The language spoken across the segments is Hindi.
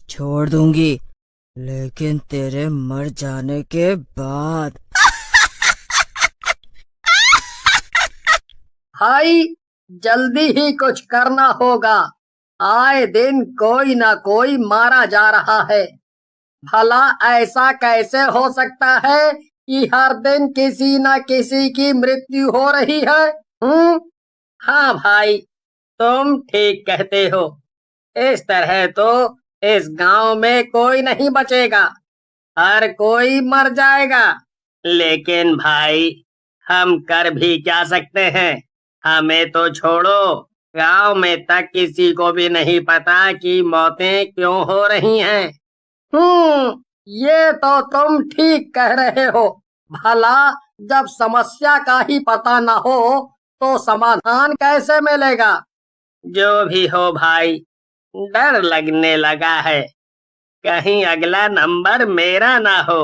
छोड़ दूंगी, लेकिन तेरे मर जाने के बाद। भाई, जल्दी ही कुछ करना होगा। आए दिन कोई ना कोई मारा जा रहा है। भला ऐसा कैसे हो सकता है कि हर दिन किसी न किसी की मृत्यु हो रही है? हाँ भाई, तुम ठीक कहते हो। इस तरह तो इस गांव में कोई नहीं बचेगा, हर कोई मर जाएगा। लेकिन भाई, हम कर भी क्या सकते हैं? हमें तो छोड़ो, गांव में तक किसी को भी नहीं पता कि मौतें क्यों हो रही हैं। ये तो तुम ठीक कह रहे हो। भला जब समस्या का ही पता न हो तो समाधान कैसे मिलेगा? जो भी हो भाई, डर लगने लगा है, कहीं अगला नंबर मेरा ना हो।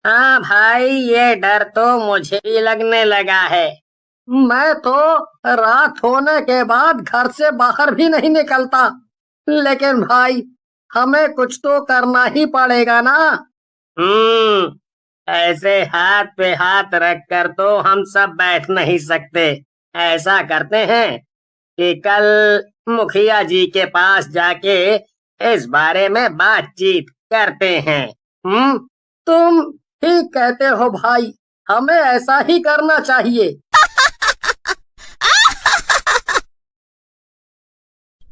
हाँ भाई, ये डर तो मुझे भी लगने लगा है। मैं तो रात होने के बाद घर से बाहर भी नहीं निकलता। लेकिन भाई, हमें कुछ तो करना ही पड़ेगा ना। ऐसे हाथ पे हाथ रख कर तो हम सब बैठ नहीं सकते। ऐसा करते हैं कि कल मुखिया जी के पास जाके इस बारे में बातचीत करते हैं। तुम ठीक कहते हो भाई, हमें ऐसा ही करना चाहिए।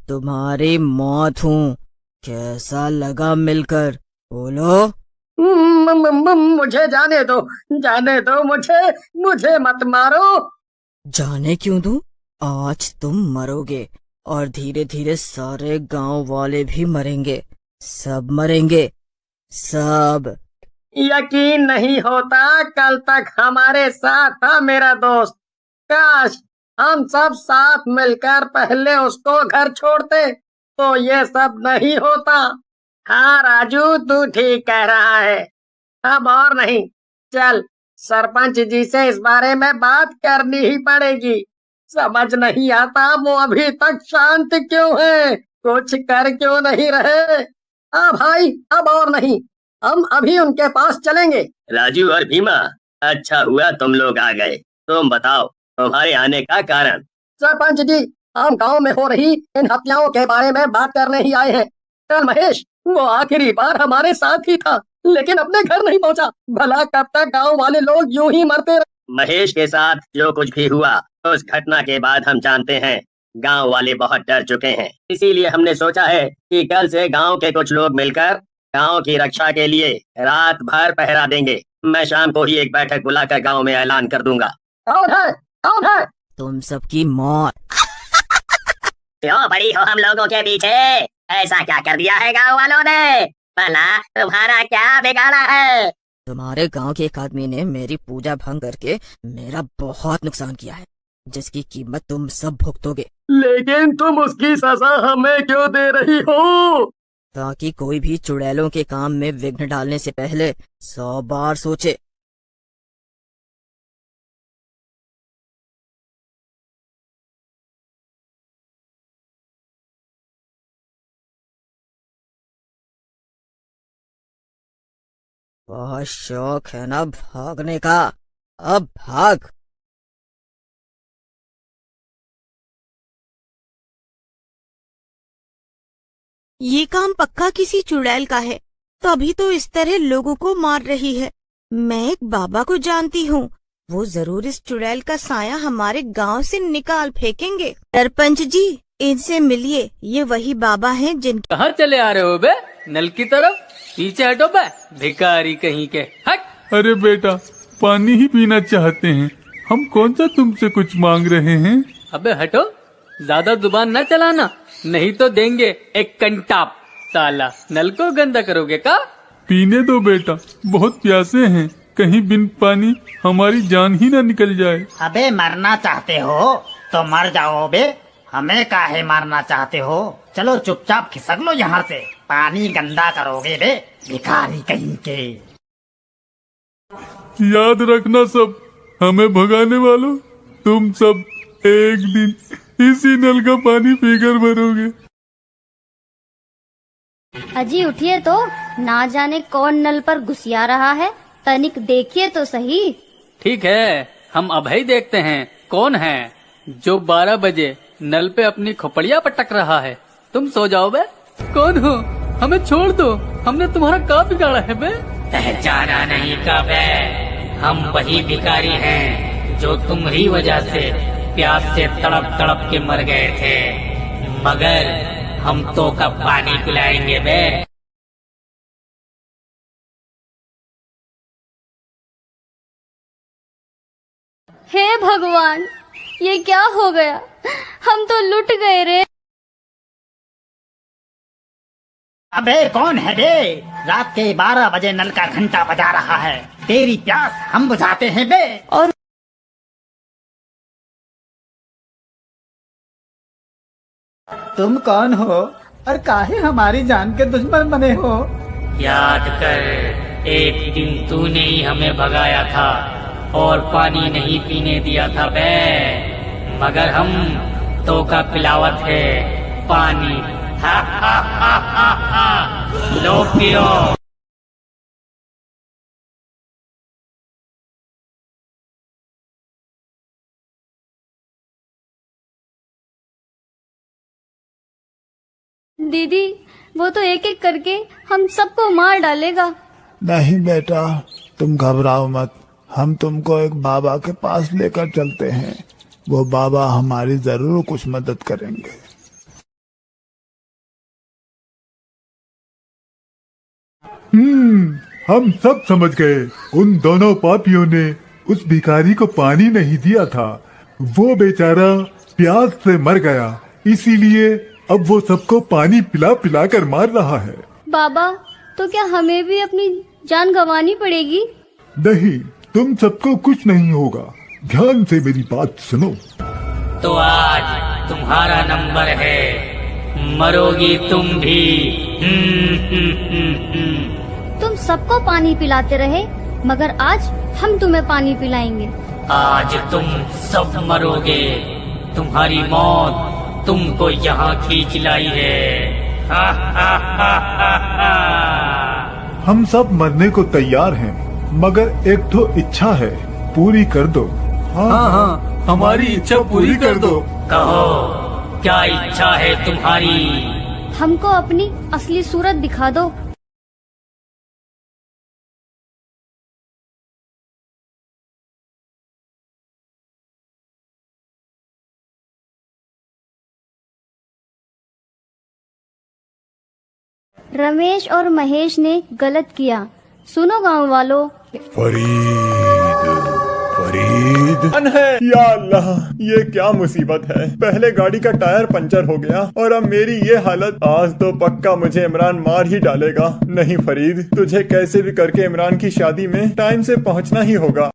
तुम्हारी मौत हूँ, कैसा लगा मिलकर? बोलो। मुझे जाने दो, जाने दो, मुझे मुझे मत मारो। जाने क्यों दूं? आज तुम मरोगे और धीरे धीरे सारे गांव वाले भी मरेंगे। सब मरेंगे, सब। यकीन नहीं होता कल तक हमारे साथ था मेरा दोस्त। काश हम सब साथ मिलकर पहले उसको घर छोड़ते तो ये सब नहीं होता। हाँ राजू, तू ठीक कह रहा है। अब और नहीं, चल सरपंच जी से इस बारे में बात करनी ही पड़ेगी। समझ नहीं आता वो अभी तक शांत क्यों है, कुछ कर क्यों नहीं रहे। हाँ भाई, अब और नहीं, हम अभी उनके पास चलेंगे। राजू और भीमा, अच्छा हुआ तुम लोग आ गए। तुम बताओ, तुम्हारे आने का कारण? सरपंच जी, हम गांव में हो रही इन हत्याओं के बारे में बात करने ही आए हैं। कल महेश, वो आखिरी बार हमारे साथ ही था, लेकिन अपने घर नहीं पहुंचा। भला कब तक गांव वाले लोग यूं ही मरते रहे? महेश के साथ जो कुछ भी हुआ, उस घटना के बाद हम जानते हैं गांव वाले बहुत डर चुके हैं। इसीलिए हमने सोचा है कि कल से गांव के कुछ लोग मिलकर गांव की रक्षा के लिए रात भर पहरा देंगे। मैं शाम को ही एक बैठक बुलाकर गांव में ऐलान कर दूंगा। कौन है? कौन है? तुम सबकी मौत। क्यों पड़ी हो हम लोगों के पीछे? ऐसा क्या कर दिया है गांव वालों ने? भला तुम्हारा क्या बिगाड़ा है? तुम्हारे गांव के एक आदमी ने मेरी पूजा भंग करके मेरा बहुत नुकसान किया है, जिसकी कीमत तुम सब भुगतोगे। लेकिन तुम उसकी सजा हमें क्यों दे रही हो? ताकि कोई भी चुड़ैलों के काम में विघ्न डालने से पहले 100 बार सोचे। बहुत शौक है ना भागने का? अब भाग। ये काम पक्का किसी चुड़ैल का है, तभी तो इस तरह लोगों को मार रही है। मैं एक बाबा को जानती हूँ, वो जरूर इस चुड़ैल का साया हमारे गांव से निकाल फेंकेंगे। सरपंच जी, इनसे मिलिए, ये वही बाबा हैं जिनके। कहाँ चले आ रहे हो बे? नल की तरफ पीछे हटो बे, भिखारी कहीं के। हट। अरे बेटा, पानी ही पीना चाहते हैं, हम कौन सा तुमसे कुछ मांग रहे हैं। अबे हटो, ज्यादा जुबान न चलाना, नहीं तो देंगे एक कंटाप। साला नल को गंदा करोगे का? पीने दो बेटा, बहुत प्यासे हैं, कहीं बिन पानी हमारी जान ही ना निकल जाए। अबे मरना चाहते हो तो मर जाओ बे, हमें काहे मारना चाहते हो? चलो चुपचाप खिसक लो यहाँ से, पानी गंदा करोगे बे, भिखारी कहीं के। याद रखना सब, हमें भगाने वालों, तुम सब एक दिन इसी नल का पानी पीकर मरोगे। अजी उठिए तो, ना जाने कौन नल पर घुसिया रहा है, तनिक देखिए तो सही। ठीक है, हम अभी देखते हैं कौन है जो 12 बजे नल पे अपनी खोपड़िया पटक रहा है। तुम सो जाओ बे। कौन हो? हमें छोड़ दो, हमने तुम्हारा क्या बिगाड़ा है बे? पहचाना नहीं का बे, हम वही भिखारी हैं जो तुम्हारी वजह से प्यास से तड़प तड़प के मर गए थे, मगर हम तो कब पानी पिलाएंगे बे। हे भगवान, ये क्या हो गया, हम तो लुट गए रे। अबे कौन है बे? रात के 12 बजे नल का घंटा बजा रहा है, तेरी प्यास हम बुझाते हैं बे। और तुम कौन हो और काहे हमारी जान के दुश्मन बने हो? याद कर, एक दिन तूने ही हमें भगाया था और पानी नहीं पीने दिया था बे, मगर हम तो का पिलावत है पानी। हा हा हा हा हा, लो पियो। दीदी, वो तो एक एक करके हम सबको मार डालेगा। नहीं बेटा, तुम घबराओ मत, हम तुमको एक बाबा के पास लेकर चलते हैं। वो बाबा हमारी जरूर कुछ मदद करेंगे। हम सब समझ गए। उन दोनों पापियों ने उस भिखारी को पानी नहीं दिया था। वो बेचारा प्यास से मर गया, इसीलिए अब वो सबको पानी पिला पिला कर मार रहा है। बाबा, तो क्या हमें भी अपनी जान गंवानी पड़ेगी? नहीं, तुम सबको कुछ नहीं होगा। ध्यान से मेरी बात सुनो। तो आज तुम्हारा नंबर है, मरोगी तुम भी। तुम सबको पानी पिलाते रहे, मगर आज हम तुम्हें पानी पिलाएंगे। आज तुम सब मरोगे, तुम्हारी मौत तुमको यहाँ खींच लाई है। हा हा हा हा हा। हम सब मरने को तैयार हैं, मगर एक तो इच्छा है, पूरी कर दो। हाँ, हमारी इच्छा पूरी कर दो। कहो, क्या इच्छा है तुम्हारी? हमको अपनी असली सूरत दिखा दो। रमेश और महेश ने गलत किया। सुनो गांव वालों। फरीद है। या अल्लाह, ये क्या मुसीबत है। पहले गाड़ी का टायर पंचर हो गया और अब मेरी ये हालत। आज तो पक्का मुझे इमरान मार ही डालेगा। नहीं फरीद, तुझे कैसे भी करके इमरान की शादी में टाइम से पहुंचना ही होगा।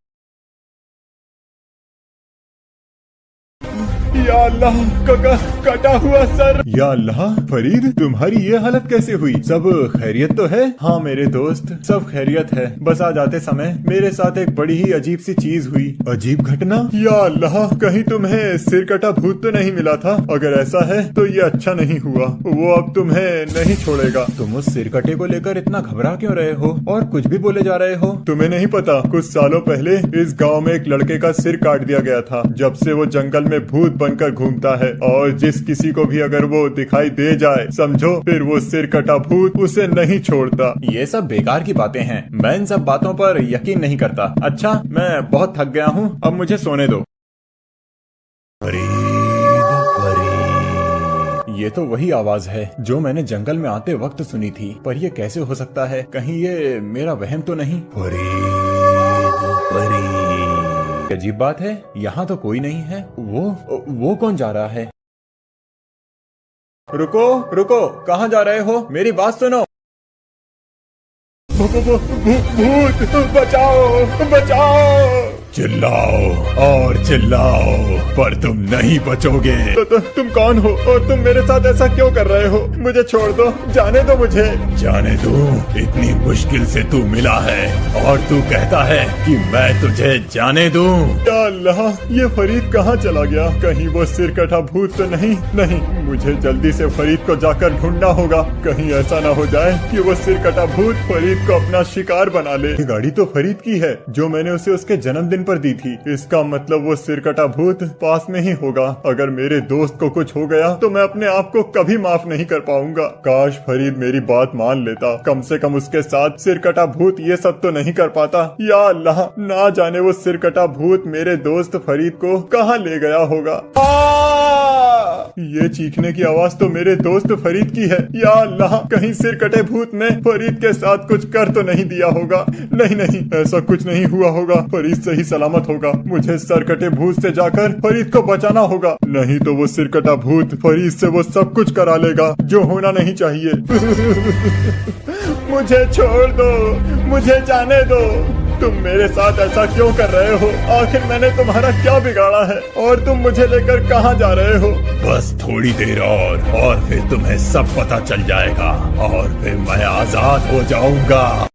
या अल्लाह, कटा हुआ सर। या अल्लाह, फरीद तुम्हारी ये हालत कैसे हुई? सब खैरियत तो है? हाँ मेरे दोस्त, सब खैरियत है। बस आ जाते समय मेरे साथ एक बड़ी ही अजीब सी चीज हुई। अजीब घटना? या अल्लाह, कहीं तुम्हें सिर कटा भूत तो नहीं मिला था? अगर ऐसा है तो ये अच्छा नहीं हुआ। वो अब तुम्हें नहीं छोड़ेगा। तुम उस सिर कटे को लेकर इतना घबरा क्यों रहे हो और कुछ भी बोले जा रहे हो? तुम्हें नहीं पता, कुछ सालों पहले इस गाँव में एक लड़के का सिर काट दिया गया था। जब से वो जंगल में भूत बनकर घूमता है और जिस किसी को भी अगर वो दिखाई दे जाए, समझो फिर वो सिर कटा भूत उसे नहीं छोड़ता। ये सब बेकार की बातें हैं, मैं इन सब बातों पर यकीन नहीं करता। अच्छा, मैं बहुत थक गया हूँ, अब मुझे सोने दो। ये तो वही आवाज है जो मैंने जंगल में आते वक्त सुनी थी, पर ये कैसे हो सकता है? कहीं ये मेरा वहम तो नहीं? अजीब बात है, यहाँ तो कोई नहीं है। वो कौन जा रहा है? रुको रुको, कहाँ जा रहे हो? मेरी बात सुनो। भूत, बचाओ बचाओ। चिल्लाओ और चिल्लाओ पर तुम नहीं बचोगे। तुम कौन हो और तुम मेरे साथ ऐसा क्यों कर रहे हो? मुझे छोड़ दो, जाने दो मुझे। जाने दो? इतनी मुश्किल से तू मिला है और तू कहता है कि मैं तुझे जाने दूं? या अल्लाह, ये फरीद कहाँ चला गया? कहीं वो सिरकटा भूत तो नहीं? नहीं, मुझे जल्दी से फरीद को जाकर ढूंढना होगा। कहीं ऐसा ना हो जाए कि वो सिरकटा भूत फरीद को अपना शिकार बना ले। ये गाड़ी तो फरीद की है जो मैंने उसे उसके जन्मदिन पर दी थी। इसका मतलब वो सिरकटा भूत पास में ही होगा। अगर मेरे दोस्त को कुछ हो गया तो मैं अपने आप को कभी माफ नहीं कर पाऊंगा। काश फरीद मेरी बात मान लेता, कम से कम उसके साथ सिरकटा भूत ये सब तो नहीं कर पाता। या अल्लाह, ना जाने वो सिरकटा भूत मेरे दोस्त फरीद को कहाँ ले गया होगा। ये चीखने की आवाज तो मेरे दोस्त फरीद की है। या अल्लाह, कहीं सिरकटे भूत ने फरीद के साथ कुछ कर तो नहीं दिया होगा। नहीं नहीं, ऐसा कुछ नहीं हुआ होगा। फरीद सही सलामत होगा। मुझे सिरकटे भूत से जाकर फरीद को बचाना होगा, नहीं तो वो सिरकटा भूत फरीद से वो सब कुछ करा लेगा जो होना नहीं चाहिए। मुझे छोड़ दो, मुझे जाने दो। तुम मेरे साथ ऐसा क्यों कर रहे हो? आखिर मैंने तुम्हारा क्या बिगाड़ा है और तुम मुझे लेकर कहाँ जा रहे हो? बस थोड़ी देर और फिर तुम्हें सब पता चल जाएगा और फिर मैं आजाद हो जाऊंगा।